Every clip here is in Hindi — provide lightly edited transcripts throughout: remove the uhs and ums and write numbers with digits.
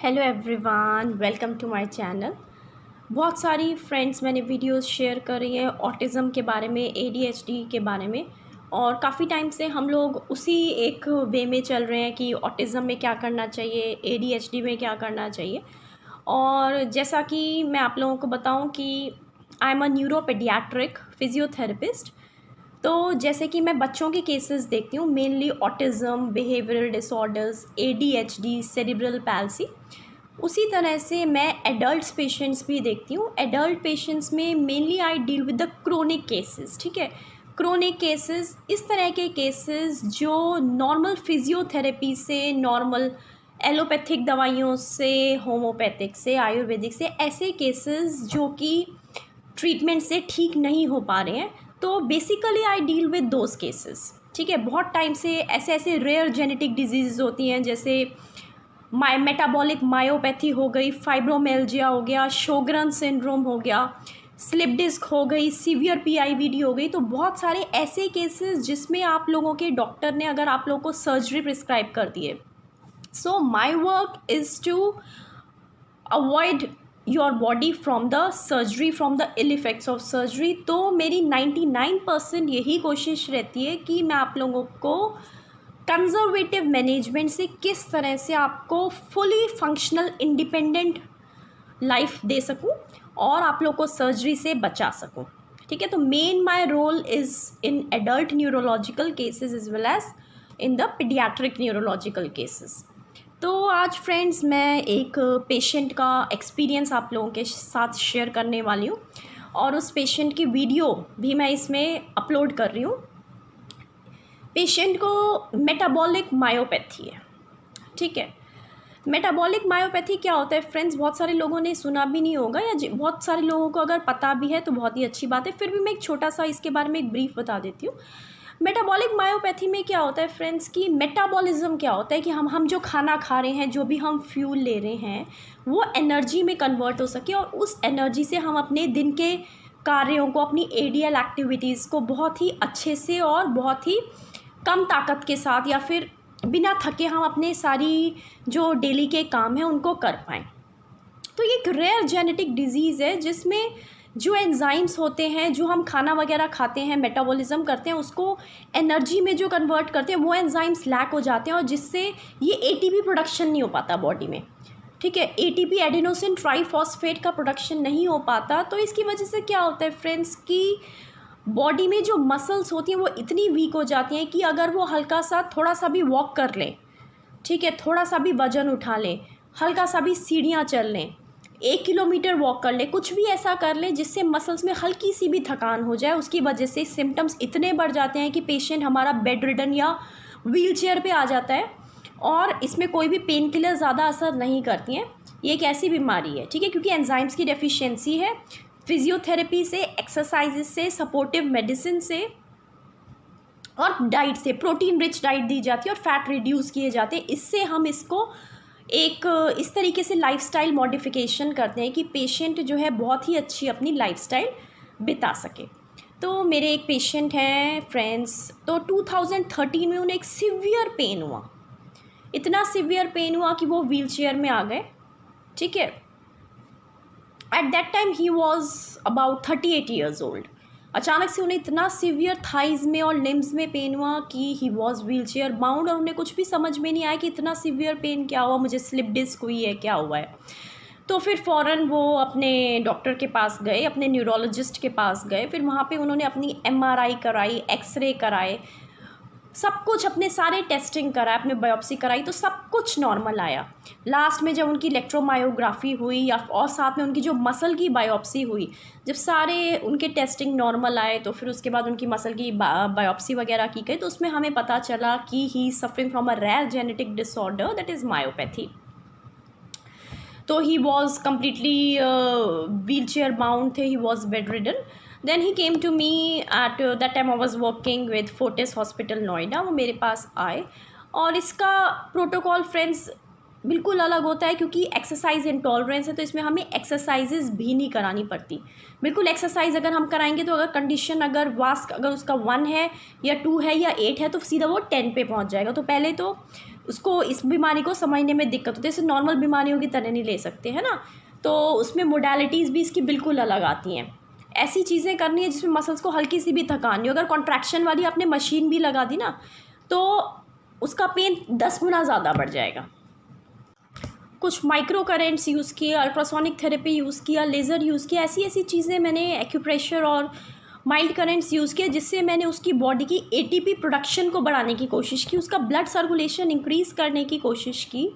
Hello everyone, welcome to my channel. बहुत सारी फ्रेंड्स मैंने वीडियोस शेयर कर रही हैं ऑटिज़म के बारे में, एडीएचडी के बारे में। और काफ़ी टाइम से हम लोग उसी एक वे में चल रहे हैं कि ऑटिज़म में क्या करना चाहिए, एडीएचडी में क्या करना चाहिए। और जैसा कि मैं आप लोगों को बताऊं कि आई एम अ न्यूरोपेडियाट्रिक फिजियोथेरेपिस्ट। तो जैसे कि मैं बच्चों के केसेस देखती हूँ, mainly autism, behavioural disorders, ADHD, cerebral palsy. उसी तरह से मैं एडल्ट पेशेंट्स भी देखती हूँ। एडल्ट पेशेंट्स में mainly I deal with the chronic cases. ठीक है, क्रोनिक केसेस, इस तरह के केसेस जो नॉर्मल फिजियोथेरेपी से, नॉर्मल एलोपैथिक दवाइयों से, होम्योपैथिक से, आयुर्वेदिक से, ऐसे केसेस जो कि ट्रीटमेंट से ठीक नहीं हो पा रहे हैं, तो basically I deal with those cases. ठीक है, बहुत टाइम से ऐसे ऐसे रेयर जेनेटिक डिजीज़ होती हैं, जैसे मेटाबॉलिक मायोपैथी हो गई, फाइब्रोमेल्जिया हो गया, शोगरन सिंड्रोम हो गया, स्लिप डिस्क हो गई, सीवियर पीआईवीडी हो गई। तो बहुत सारे ऐसे केसेस जिसमें आप लोगों के डॉक्टर ने अगर आप लोगों को सर्जरी प्रिस्क्राइब कर दी है। So my work is to avoid your body from the surgery, from the ill effects of surgery. तो मेरी 99% यही कोशिश रहती है कि मैं आप लोगों को कंजर्वेटिव मैनेजमेंट से किस तरह से आपको फुली फंक्शनल इंडिपेंडेंट लाइफ दे सकूं और आप लोग को सर्जरी से बचा सकूं। ठीक है, तो main my role is in adult neurological cases as well as in the paediatric neurological cases. तो आज फ्रेंड्स मैं एक पेशेंट का एक्सपीरियंस आप लोगों के साथ शेयर करने वाली हूँ और उस पेशेंट की वीडियो भी मैं इसमें अपलोड कर रही हूँ। पेशेंट को मेटाबॉलिक मायोपैथी है। ठीक है, मेटाबॉलिक मायोपैथी क्या होता है फ्रेंड्स, बहुत सारे लोगों ने सुना भी नहीं होगा, या बहुत सारे लोगों को अगर पता भी है तो बहुत ही अच्छी बात है। फिर भी मैं एक छोटा सा इसके बारे में एक ब्रीफ बता देती हूँ। मेटाबॉलिक मायोपैथी में क्या होता है फ्रेंड्स कि मेटाबॉलिज्म क्या होता है कि हम जो खाना खा रहे हैं, जो भी हम फ्यूल ले रहे हैं, वो एनर्जी में कन्वर्ट हो सके और उस एनर्जी से हम अपने दिन के कार्यों को, अपनी एडीएल एक्टिविटीज़ को बहुत ही अच्छे से और बहुत ही कम ताकत के साथ या फिर बिना थके हम अपने सारी जो डेली के काम हैं उनको कर पाएँ। तो ये एक रेयर जेनेटिक डिजीज़ है जिसमें जो एंजाइम्स होते हैं, जो हम खाना वगैरह खाते हैं, मेटाबॉलिज्म करते हैं, उसको एनर्जी में जो कन्वर्ट करते हैं, वो एंजाइम्स लैक हो जाते हैं और जिससे ये एटीपी प्रोडक्शन नहीं हो पाता बॉडी में। ठीक है, एटीपी, एडेनोसिन ट्राइफॉस्फेट का प्रोडक्शन नहीं हो पाता। तो इसकी वजह से क्या होता है फ्रेंड्स कि बॉडी में जो मसल्स होती हैं वो इतनी वीक हो जाती हैं कि अगर वो हल्का सा थोड़ा सा भी वॉक कर लें, ठीक है, थोड़ा सा भी वज़न उठा लें, हल्का सा भी सीढ़ियाँ चल लें, 1 किलोमीटर वॉक कर लें, कुछ भी ऐसा कर लें जिससे मसल्स में हल्की सी भी थकान हो जाए, उसकी वजह से सिम्टम्स इतने बढ़ जाते हैं कि पेशेंट हमारा बेड रिडन या व्हील चेयर पर आ जाता है। और इसमें कोई भी पेन किलर ज़्यादा असर नहीं करती हैं। ये एक ऐसी बीमारी है, ठीक है, क्योंकि एंजाइम्स की डेफिशिएंसी है। फिजियोथेरेपी से, एक्सरसाइज से, सपोर्टिव मेडिसिन से और डाइट से, प्रोटीन रिच डाइट दी जाती है और फैट रिड्यूस किए जाते हैं। इससे हम इसको एक इस तरीके से लाइफस्टाइल मॉडिफिकेशन करते हैं कि पेशेंट जो है बहुत ही अच्छी अपनी लाइफस्टाइल बिता सके। तो मेरे एक पेशेंट हैं फ्रेंड्स, तो 2013 में उन्हें एक सीवियर पेन हुआ, इतना सीवियर पेन हुआ कि वो व्हील चेयर में आ गए। ठीक है, at that time he was about 38 years old. अचानक से उन्हें इतना सीवियर थाइज़ में और लिम्स में पेन हुआ कि he was wheel chair bound और उन्हें कुछ भी समझ में नहीं आया कि इतना सीवियर पेन क्या हुआ, मुझे स्लिप डिस्क हुई है, क्या हुआ है। तो फिर फ़ौरन वो अपने डॉक्टर के पास गए, अपने न्यूरोलॉजिस्ट के पास गए। फिर वहाँ पे उन्होंने अपनी एमआरआई कराई, एक्सरे कराए, सब कुछ, अपने सारे टेस्टिंग कराए, अपने बायोप्सी कराई, तो सब कुछ नॉर्मल आया। लास्ट में जब उनकी इलेक्ट्रोमायोग्राफी हुई या और साथ में उनकी जो मसल की बायोप्सी हुई, जब सारे उनके टेस्टिंग नॉर्मल आए तो फिर उसके बाद उनकी मसल की बायोप्सी वगैरह की गई, तो उसमें हमें पता चला कि he suffering from a rare genetic disorder that is myopathy. तो he was completely wheelchair bound थे, he was bedridden. Then he came to me at that time I was working with Fortis Hospital Noida. वो मेरे पास आए और इसका प्रोटोकॉल फ्रेंड्स बिल्कुल अलग होता है क्योंकि एक्सरसाइज इंटॉलरेंस है, तो इसमें हमें एक्सरसाइजेज भी नहीं करानी पड़ती। बिल्कुल एक्सरसाइज अगर हम कराएंगे तो अगर कंडीशन, अगर वास्क अगर उसका 1 है या 2 है या 8 है तो सीधा वो 10 पे पहुंच जाएगा। तो पहले तो उसको इस बीमारी को समझने में दिक्कत होती है, जैसे नॉर्मल बीमारियों की तरह नहीं ले सकते, है ना। तो उसमें मोडालिटीज़ भी इसकी बिल्कुल अलग आती हैं। ऐसी चीज़ें करनी है जिसमें मसल्स को हल्की सी भी थकान नहीं हो। अगर कॉन्ट्रैक्शन वाली आपने मशीन भी लगा दी ना, तो उसका पेन 10 गुना ज़्यादा बढ़ जाएगा। कुछ माइक्रो करेंट्स यूज़ किए, अल्ट्रासोनिक थेरेपी यूज़ किया, लेज़र यूज़ किया, ऐसी ऐसी चीज़ें मैंने, एक्यूप्रेशर और माइल्ड करेंट्स यूज़ किए, जिससे मैंने उसकी बॉडी की एटीपी प्रोडक्शन को बढ़ाने की कोशिश की, उसका ब्लड सर्कुलेशन इंक्रीज़ करने की कोशिश की।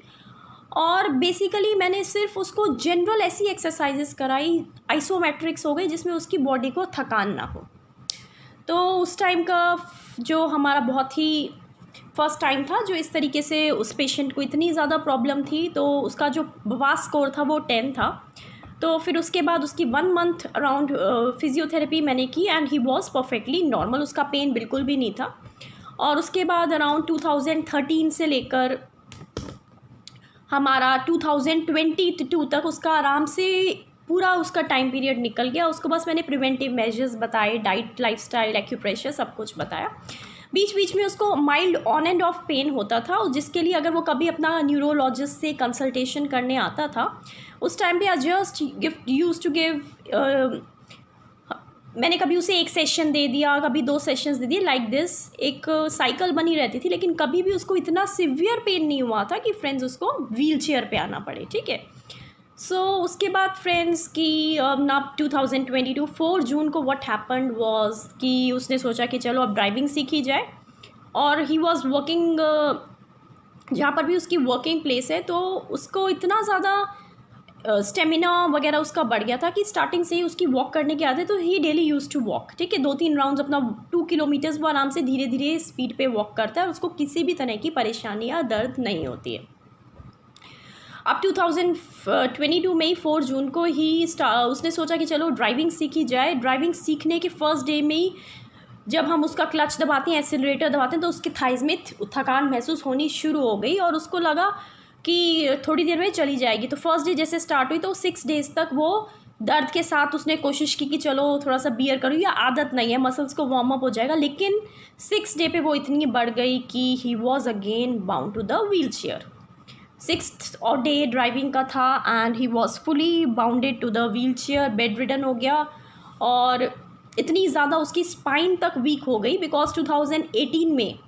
और बेसिकली मैंने सिर्फ उसको जनरल ऐसी एक्सरसाइजेस कराई, आइसोमेट्रिक्स हो गई, जिसमें उसकी बॉडी को थकान ना हो। तो उस टाइम का जो हमारा बहुत ही फर्स्ट टाइम था जो इस तरीके से उस पेशेंट को इतनी ज़्यादा प्रॉब्लम थी, तो उसका जो वास स्कोर था वो 10 था। तो फिर उसके बाद उसकी 1 मंथ अराउंड फिजियोथेरेपी मैंने की and he was perfectly normal, उसका पेन बिल्कुल भी नहीं था। और उसके बाद अराउंड 2013 से लेकर हमारा 2022 तक उसका आराम से पूरा उसका टाइम पीरियड निकल गया। उसको बस मैंने प्रिवेंटिव मेजर्स बताए, डाइट, लाइफस्टाइल, एक्यूप्रेशर, सब कुछ बताया। बीच बीच में उसको mild on end of pen होता था, जिसके लिए अगर वो कभी अपना न्यूरोलॉजिस्ट से कंसल्टेशन करने आता था, उस टाइम पे I just used to give, मैंने कभी उसे 1 सेशन दे दिया, कभी 2 सेशंस दे दिए, लाइक दिस एक साइकिल बनी रहती थी। लेकिन कभी भी उसको इतना सिवियर पेन नहीं हुआ था कि फ्रेंड्स उसको व्हील चेयर पर आना पड़े, ठीक है। सो उसके बाद फ्रेंड्स की ना 2022 4 जून को व्हाट हैपेंड वाज कि उसने सोचा कि चलो अब ड्राइविंग सीखी जाए। और ही वाज वर्किंग, जहाँ पर भी उसकी वर्किंग प्लेस है, तो उसको इतना ज़्यादा स्टेमिना वगैरह उसका बढ़ गया था कि स्टार्टिंग से ही उसकी वॉक करने की आदत, तो ही डेली यूज़ टू वॉक, ठीक है। 2-3 राउंड्स अपना 2 किलोमीटर्स वो आराम से धीरे धीरे स्पीड पे वॉक करता है, उसको किसी भी तरह की परेशानी या दर्द नहीं होती है। अब 2022 में ही 4 जून को ही उसने सोचा कि चलो ड्राइविंग सीखी जाए। ड्राइविंग सीखने के फर्स्ट डे में ही जब हम उसका क्लच दबाते हैं, एक्सीलरेटर दबाते हैं, तो उसके थाइज़ में थकान महसूस होनी शुरू हो गई और उसको लगा कि थोड़ी देर में चली जाएगी। तो फर्स्ट डे जैसे स्टार्ट हुई तो 6 डेज़ तक वो दर्द के साथ उसने कोशिश की कि चलो थोड़ा सा बियर करूँ, या आदत नहीं है, मसल्स को वार्म अप हो जाएगा। लेकिन 6 डे पे वो इतनी बढ़ गई कि he was again bound to the wheel chair. 6th और डे ड्राइविंग का था and he was fully bounded to the wheel chair, bedridden हो गया। और इतनी ज़्यादा उसकी स्पाइन तक वीक हो गई बिकॉज 2018 में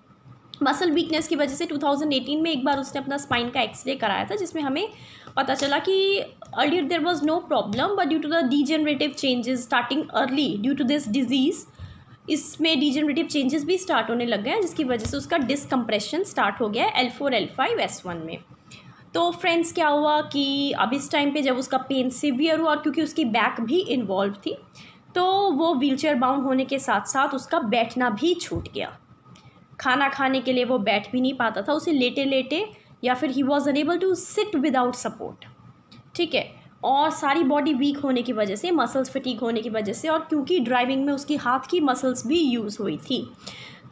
मसल वीकनेस की वजह से 2018 में एक बार उसने अपना स्पाइन का एक्सरे कराया था, जिसमें हमें पता चला कि earlier there was no problem, but due to the degenerative changes starting early due to this disease, इसमें डीजेनरेटिव चेंजेस भी स्टार्ट होने लग गए हैं, जिसकी वजह से उसका डिसकम्प्रेशन स्टार्ट हो गया है L4 L5 S1 में। तो फ्रेंड्स क्या हुआ कि अब इस टाइम पे जब उसका पेन सीवियर हुआ, और क्योंकि उसकी बैक भी इन्वॉल्व थी, तो वो व्हीलचेयर बाउंड होने के साथ साथ उसका बैठना भी छूट गया। खाना खाने के लिए वो बैठ भी नहीं पाता था, उसे लेटे लेटे, या फिर he was unable to sit without support, ठीक है। और सारी बॉडी वीक होने की वजह से, मसल्स फटीक होने की वजह से, और क्योंकि ड्राइविंग में उसकी हाथ की मसल्स भी यूज़ हुई थी,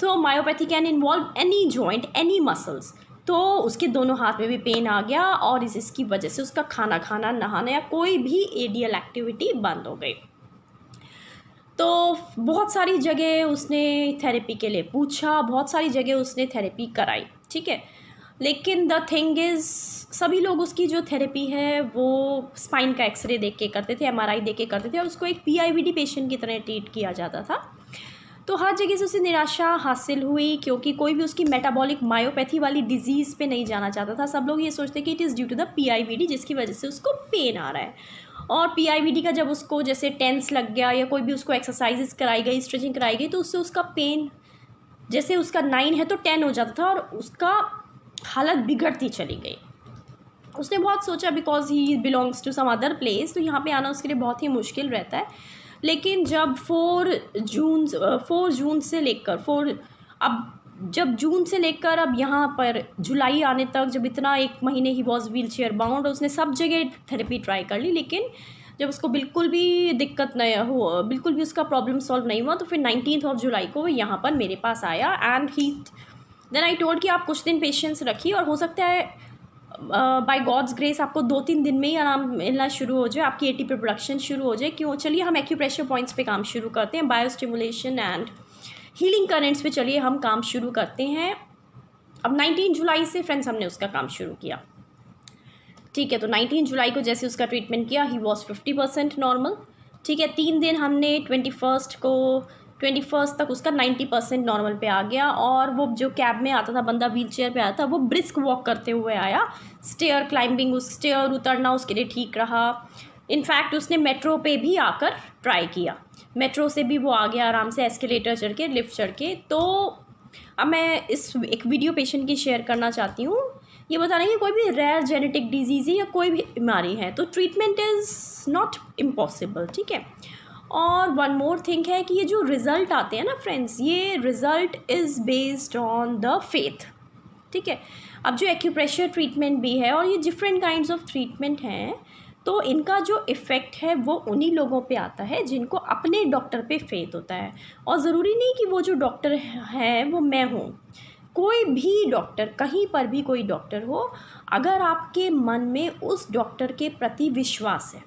तो myopathy can involve any joint, any muscles. तो उसके दोनों हाथ में भी पेन आ गया और इसकी वजह से उसका खाना खाना, नहाना या कोई भी एडियल एक्टिविटी बंद हो गई। तो बहुत सारी जगह उसने थेरेपी के लिए पूछा, बहुत सारी जगह उसने थेरेपी कराई, ठीक है। लेकिन द थिंग इज़, सभी लोग उसकी जो थेरेपी है वो स्पाइन का एक्सरे देख के करते थे, MRI देख के करते थे, और उसको एक PIVD पेशेंट की तरह ट्रीट किया जाता था। तो हर जगह से उसे निराशा हासिल हुई, क्योंकि कोई भी उसकी मेटाबॉलिक मायोपैथी वाली डिजीज़ पे नहीं जाना चाहता था। सब लोग ये सोचते कि it is due to the PIVD, जिसकी वजह से उसको पेन आ रहा है। और PIVD का जब उसको जैसे टेंस लग गया, या कोई भी उसको एक्सरसाइजेस कराई गई, स्ट्रेचिंग कराई गई, तो उससे उसका पेन, जैसे उसका 9 है तो 10 हो जाता था, और उसका हालत बिगड़ती चली गई। उसने बहुत सोचा, because he belongs to some other place, तो यहाँ पे आना उसके लिए बहुत ही मुश्किल रहता है। लेकिन जब 4 जून से लेकर जब जून से लेकर अब यहाँ पर जुलाई आने तक, जब इतना 1 महीने he was wheel chair bound, उसने सब जगह थेरेपी ट्राई कर ली, लेकिन जब उसको बिल्कुल भी दिक्कत नहीं हो, बिल्कुल भी उसका प्रॉब्लम सॉल्व नहीं हुआ, तो फिर 19 जुलाई को वो यहाँ पर मेरे पास आया। एंड देन आई टोल्ड कि आप कुछ दिन पेशेंस रखिए, और हो सकता है बाय गॉड्स ग्रेस आपको 2-3 दिन में ही आराम मिलना शुरू हो जाए, आपकी ATP प्रोडक्शन शुरू हो जाए। क्यों, चलिए हम एक्यूप्रेशर पॉइंट्स पे काम शुरू करते हैं, बायोस्टिमुलेशन एंड हीलिंग करेंट्स पे चलिए हम काम शुरू करते हैं। अब 19 जुलाई से फ्रेंड्स हमने उसका काम शुरू किया, ठीक है। तो 19 जुलाई को जैसे उसका ट्रीटमेंट किया, ही वॉज 50% नॉर्मल, ठीक है। 3 दिन हमने 21 तक उसका 90% नॉर्मल पे आ गया। और वो जो कैब में आता था बंदा, व्हील चेयर पर आया था, वो ब्रिस्क वॉक करते हुए आया। स्टेयर क्लाइंबिंग, उस स्टेयर उतरना उसके लिए ठीक रहा। इनफैक्ट उसने मेट्रो पे भी आकर ट्राई किया, मेट्रो से भी वो आ गया आराम से, एस्केलेटर चढ़ के, लिफ्ट चढ़ के। तो अब मैं इस एक वीडियो पेशेंट की शेयर करना चाहती हूँ, ये बता रही है कोई भी रेयर जेनेटिक डिजीज़ है या कोई भी बीमारी है तो ट्रीटमेंट इज़ नॉट इम्पॉसिबल, ठीक है। और वन मोर थिंग है कि ये जो रिज़ल्ट आते हैं ना फ्रेंड्स, ये result is based on the faith, ठीक है। अब जो एक्यूप्रेशर ट्रीटमेंट भी है और ये डिफरेंट काइंड्स ऑफ ट्रीटमेंट हैं, तो इनका जो इफ़ेक्ट है वो उन्हीं लोगों पे आता है जिनको अपने डॉक्टर पे फेथ होता है। और ज़रूरी नहीं कि वो जो डॉक्टर है वो मैं हूँ, कोई भी डॉक्टर, कहीं पर भी कोई डॉक्टर हो, अगर आपके मन में उस डॉक्टर के प्रति विश्वास है,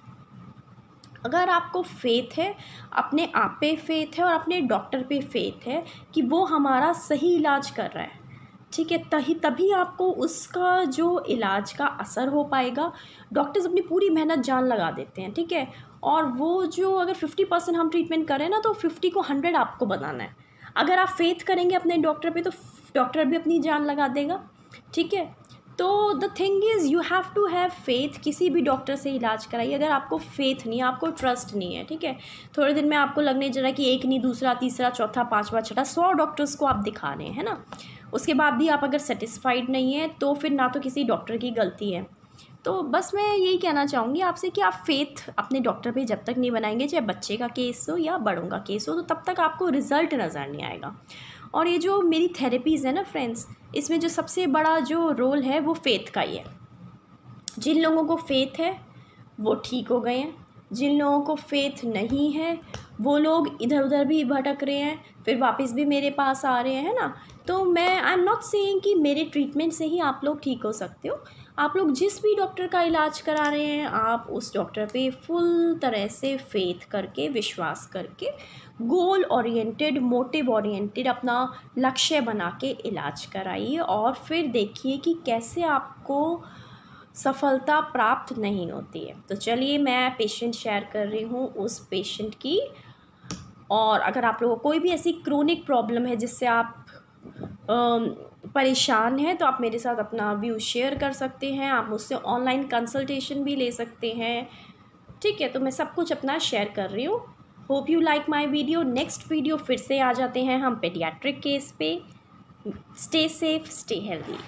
अगर आपको फेथ है, अपने आप पे फेथ है और अपने डॉक्टर पे फेथ है कि वो हमारा सही इलाज कर रहा है, ठीक है, तभी आपको उसका जो इलाज का असर हो पाएगा। डॉक्टर्स अपनी पूरी मेहनत जान लगा देते हैं, ठीक है। और वो जो अगर 50% हम ट्रीटमेंट करें ना, तो 50 को 100 आपको बनाना है। अगर आप फेथ करेंगे अपने डॉक्टर पे तो डॉक्टर भी अपनी जान लगा देगा, ठीक है। तो the thing is you have to have faith. किसी भी डॉक्टर से इलाज कराइए, अगर आपको फेथ नहीं है, आपको ट्रस्ट नहीं है, ठीक है, थोड़े दिन में आपको लगने जरा कि एक नहीं, दूसरा, तीसरा, चौथा, पाँचवा, छठा 100 डॉक्टर्स को आप दिखा रहे हैं ना, उसके बाद भी आप अगर सेटिस्फाइड नहीं है तो फिर ना तो किसी डॉक्टर की गलती है। तो बस मैं यही कहना चाहूँगी आपसे कि आप फेथ अपने डॉक्टर पे जब तक नहीं बनाएंगे, चाहे बच्चे का केस हो या बड़ों का केस हो, तो तब तक आपको रिज़ल्ट नज़र नहीं आएगा। और ये जो मेरी थेरेपीज़ है ना फ्रेंड्स, इसमें जो सबसे बड़ा जो रोल है वो फेथ का ही है। जिन लोगों को फेथ है वो ठीक हो गए हैं, जिन लोगों को फेथ नहीं है वो लोग इधर उधर भी भटक रहे हैं, फिर वापस भी मेरे पास आ रहे हैं ना। तो मैं आई एम नॉट सेइंग कि मेरे ट्रीटमेंट से ही आप लोग ठीक हो सकते हो। आप लोग जिस भी डॉक्टर का इलाज करा रहे हैं, आप उस डॉक्टर पे फुल तरह से फेथ करके, विश्वास करके, गोल ओरिएंटेड, मोटिव ओरिएंटेड अपना लक्ष्य बना के इलाज कराइए और फिर देखिए कि कैसे आपको सफलता प्राप्त नहीं होती है। तो चलिए मैं पेशेंट शेयर कर रही हूँ उस पेशेंट की। और अगर आप लोगों को कोई भी ऐसी क्रोनिक प्रॉब्लम है जिससे आप परेशान हैं, तो आप मेरे साथ अपना व्यू शेयर कर सकते हैं, आप मुझसे ऑनलाइन कंसल्टेशन भी ले सकते हैं, ठीक है। तो मैं सब कुछ अपना शेयर कर रही हूँ। Hope you like my video. Next video फिर से आ जाते हैं हम पेडियाट्रिक केस पे। Stay safe, stay healthy.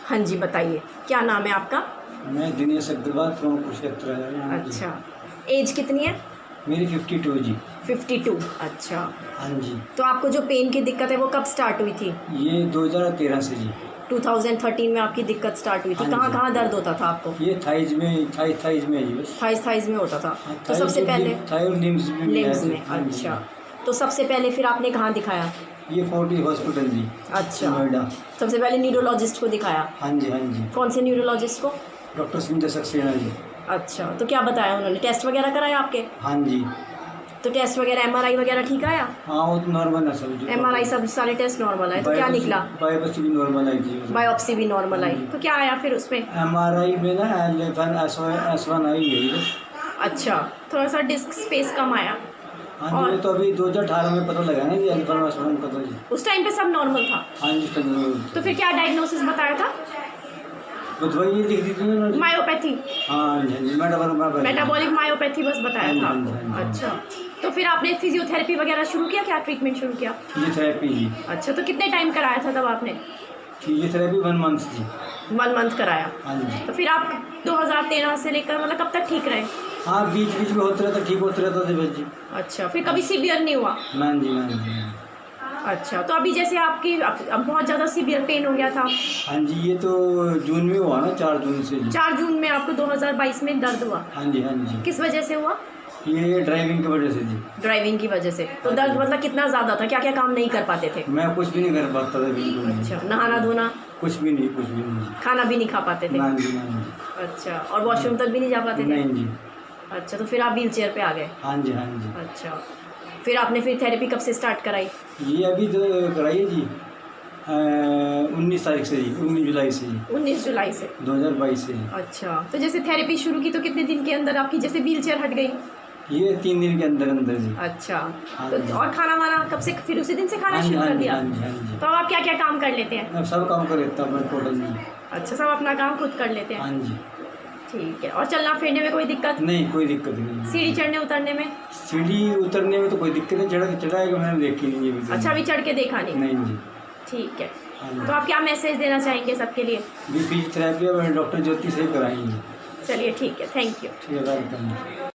हाँ जी, बताइए क्या नाम है आपका? मैं दिनेश अग्रवाल फ्रॉम कुरुक्षेत्र। अच्छा, एज कितनी है? मेरी 52 जी। 52, अच्छा। हाँ जी। तो आपको जो पेन की दिक्कत है वो कब स्टार्ट हुई थी? ये 2013 से जी। 2013 में आपकी दिक्कत स्टार्ट हुई थी। कहाँ कहाँ दर्द होता था आपको? ये थाइज में, थाइज में जी बस। थाइज में होता था। हाँ, तो सबसे पहले थाई और लिम्स में। अच्छा। तो सबसे पहले फिर आपने कहाँ दिखाया? ये 40 हॉस्पिटल जी। अच्छा, नोएडा। सबसे पहले न्यूरोलॉजिस्ट को दिखाया? हाँ जी, हाँ जी। कौन से न्यूरोलॉजिस्ट को? डॉक्टर संजय सक्सेना जी। अच्छा, तो क्या बताया उन्होंने? टेस्ट वगैरह कराया आपके? हाँ जी। तो टेस्ट वगैरह, MRI वगैरह ठीक आया? हाँ, वो तो नॉर्मल है सब। MRI सब सारे टेस्ट नॉर्मल है। तो क्या निकला? बायोप्सी भी नॉर्मल आई जी। बायोप्सी भी नॉर्मल आई। तो क्या आया फिर उसमें? MRI में ना S1 आई है। अच्छा, थोड़ा सा डिस्क स्पेस कम आया। हाँ जी, तो अभी 2018 में पता लगा ना कि S1 पता जी। उस टाइम पे सब नॉर्मल था? हाँ जी, तो फिर क्या डायग्नोसिस बताया था? तो दवाई लिख दी थी ना, मायोपैथी। हाँ जी, मेटाबॉलिक मायोपैथी बस बताया था आपको। अच्छा, तो फिर आपने फिजियोथेरेपी वगैरह शुरू किया? क्या ट्रीटमेंट शुरू किया? फिजियोथेरेपी जी। अच्छा, तो कितने टाइम कराया था तब आपने? फिजियोथेरेपी 1 मंथ जी। 1 मंथ कराया। हाँ जी। तो फिर आप 2013 से लेकर मतलब कब तक ठीक रहे? हाँ, बीच बीच में होता रहता, ठीक होता रहता था बस जी। अच्छा, फिर कभी सीवियर नहीं हुआ? मैम जी। अच्छा, तो अभी जैसे आपकी अब बहुत ज़्यादा सीवियर पेन हो गया था। हाँ जी, ये तो जून में हुआ ना, 4 जून से जी। 4 जून में आपको 2022 में दर्द हुआ। हाँ जी, हाँ जी। किस वजह से हुआ? ये ड्राइविंग की वजह से जी। ड्राइविंग की वजह से। तो दर्द मतलब कितना ज़्यादा था? क्या-क्या काम नहीं कर पाते थे? मैं कुछ भी नहीं कर पाता था, बिल्कुल नहीं। अच्छा, नहाना-धोना? कुछ भी नहीं, कुछ भी नहीं। खाना भी नहीं खा पाते थे? ना जी, ना जी। अच्छा, और वॉशरूम तक भी नहीं जा पाते थे? नहीं जी। अच्छा, तो फिर आप व्हीलचेयर पे आ गए? हाँ जी, हाँ जी। अच्छा, फिर आपने फिर थेरेपी कब से स्टार्ट कराई? ये अभी तो कराइए जी, 19 तारीख से जी, 19 जुलाई से जी, 19 जुलाई से। 2022 से जी। अच्छा, तो जैसे थेरेपी शुरू की तो कितने दिन के अंदर आपकी जैसे व्हीलचेयर हट गई? ये 3 दिन के अंदर अंदर जी। अच्छा, हाँ तो जी। और खाना-वाना कब से फिर उसी दिन से खाना हाँ जी, शुरू हाँ कर जी, दिया? हाँ जी, हाँ जी। तो अब आप क्या-क्या काम कर लेते हैं? मैं सब काम कर लेता हूँ मैं टोटल जी। अच्छा, सब अपना काम खुद कर लेते हैं? हाँ जी। ठीक है, और चलना-फिरने में कोई दिक्कत? नहीं, कोई दिक्कत नहीं। सीढ़ी चढ़ने-उतरने में? सीढ़ी उतरने में तो कोई दिक्कत नहीं, चढ़ाएगा मैंने देखी नहीं है अभी तक। अच्छा, अभी चढ़ के देखा नहीं? नहीं जी। ठीक है, हाँ जी। तो आप क्या मैसेज देना चाहेंगे सबके लिए? भी फिजियोथेरेपी और डॉक्टर ज्योति से कराएंगे। चलिए ठीक है, थैंक यू। ठीक है, वेलकम।